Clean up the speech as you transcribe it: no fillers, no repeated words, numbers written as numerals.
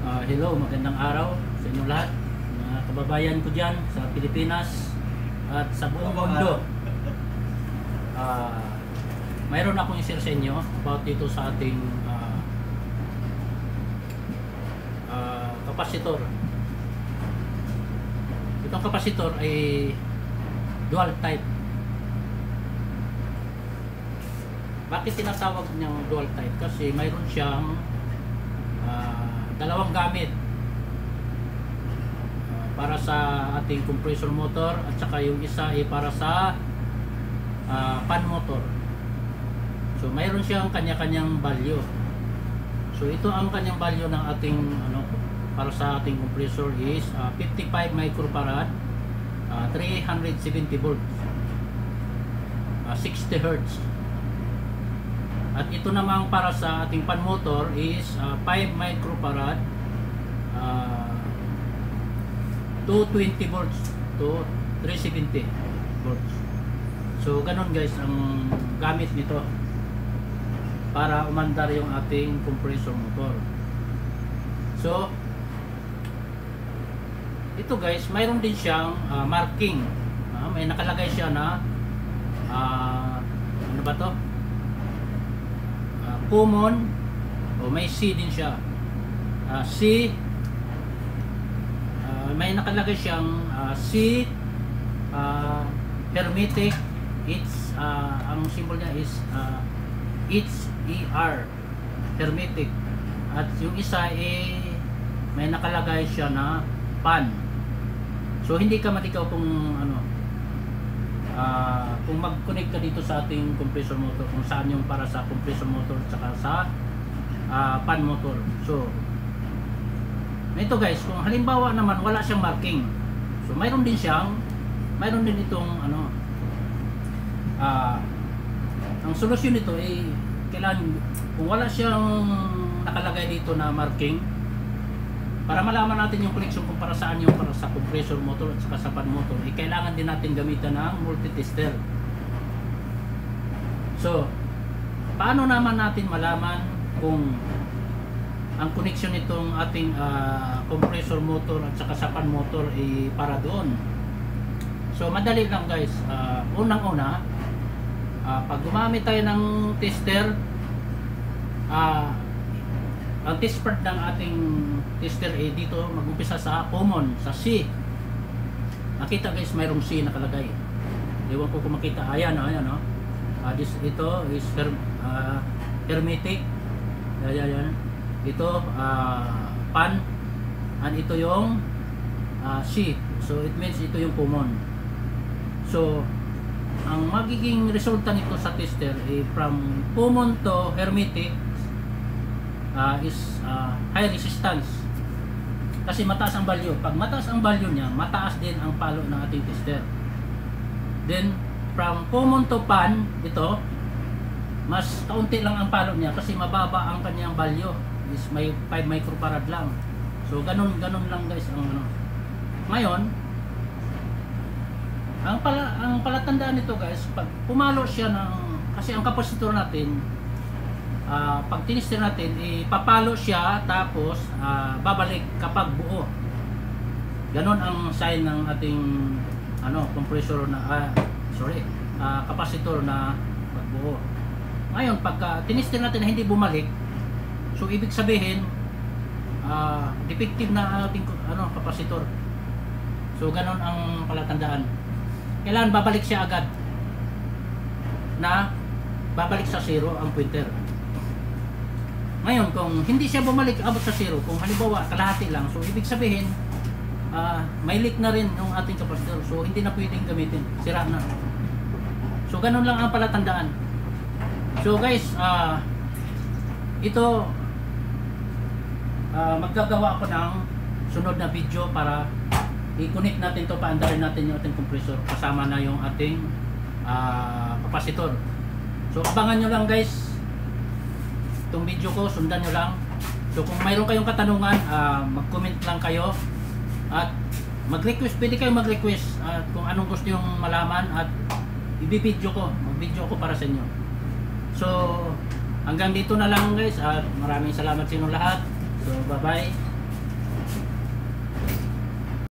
Hello, magandang araw sa inyo lahat, mga kababayan ko dyan sa Pilipinas at sa buong mundo. Mayroon akong i-share sa inyo about dito sa ating kapasitor. Itong kapasitor ay dual type. Bakit tinatawag niyang dual type? Kasi mayroon siyang dalawang gamit para sa ating compressor motor at saka yung isa ay para sa fan motor. So mayroon siyang kanya-kanyang value. So ito ang kanyang value ng ating para sa ating compressor is 55 microfarad, 370 volts, 60 Hz. At ito namang para sa ating fan motor is 5 microfarad, 220 volts to 370 volts. So ganun guys ang gamit nito para umandar yung ating compressor motor. So ito guys, mayroon din siyang marking. May nakalagay siya na ano ba to? Common, o may C din siya. C, may nakalagay siyang C, hermetic. It's ang symbol niya is HER, hermetic. At yung isa may nakalagay siya na pan. So hindi ka maligaw kung kung mag-connect ka dito sa ating compressor motor, kung saan yung para sa compressor motor at saka sa fan motor. So ito guys, kung halimbawa naman wala siyang marking, so mayroon din itong ang solusyon nito ay kailangan, kung wala siyang nakalagay dito na marking, para malaman natin yung connection kung para saan yung para sa compressor motor at saka sa fan motor, kailangan din natin gamitan ng multitester. So, paano naman natin malaman kung ang connection nitong ating compressor motor at saka sa fan motor ay para doon? So, madali lang guys. Unang-una, pag gumamit tayo ng tester, ang test part ng ating tester ay dito mag-umpisa sa common, sa C. Nakita guys, mayroong C nakalagay. Ewan ko kung makita. Ayan. Ito is hermetic. Ayan. Ito pan, and ito yung C. So it means ito yung common. So ang magiging resulta nito sa tester ay from common to hermetic is high resistance. Kasi mataas ang value. Pag mataas ang value niya, mataas din ang palo ng ating tester. Then from common to pan, ito mas kaunti lang ang palo niya kasi mababa ang kanyang value, is may 5 microfarad lang. So ganun lang guys ang Ngayon, ang palatandaan nito guys, pag pumalo siya kasi ang kapasitor natin, pag tinister natin, papalo siya tapos babalik kapag buo. Ganon ang sign ng ating compressor na kapasitor na pagbuo. Ngayon, pagka tinister natin na hindi bumalik, so ibig sabihin defective na ating kapasitor. So ganon ang palatandaan. Kailangan babalik siya agad, na babalik sa zero ang pointer. Ngayon, kung hindi siya bumalik abot sa zero, kung halimbawa kalahati lang, so ibig sabihin may leak na rin yung ating kapasitor. So hindi na pwedeng gamitin, sira na. So ganun lang ang palatandaan. So guys, ito maggagawa ako ng sunod na video para i-connect natin to, paandarin natin yung ating compressor kasama na yung ating kapasitor. So abangan nyo lang guys itong video ko, sundan nyo lang. So kung mayroon kayong katanungan, mag-comment lang kayo at mag-request, pwede kayong mag-request kung anong gusto yung malaman at i-video ko, mag-video ko para sa inyo. So hanggang dito na lang guys at maraming salamat sa inyo lahat. So bye bye.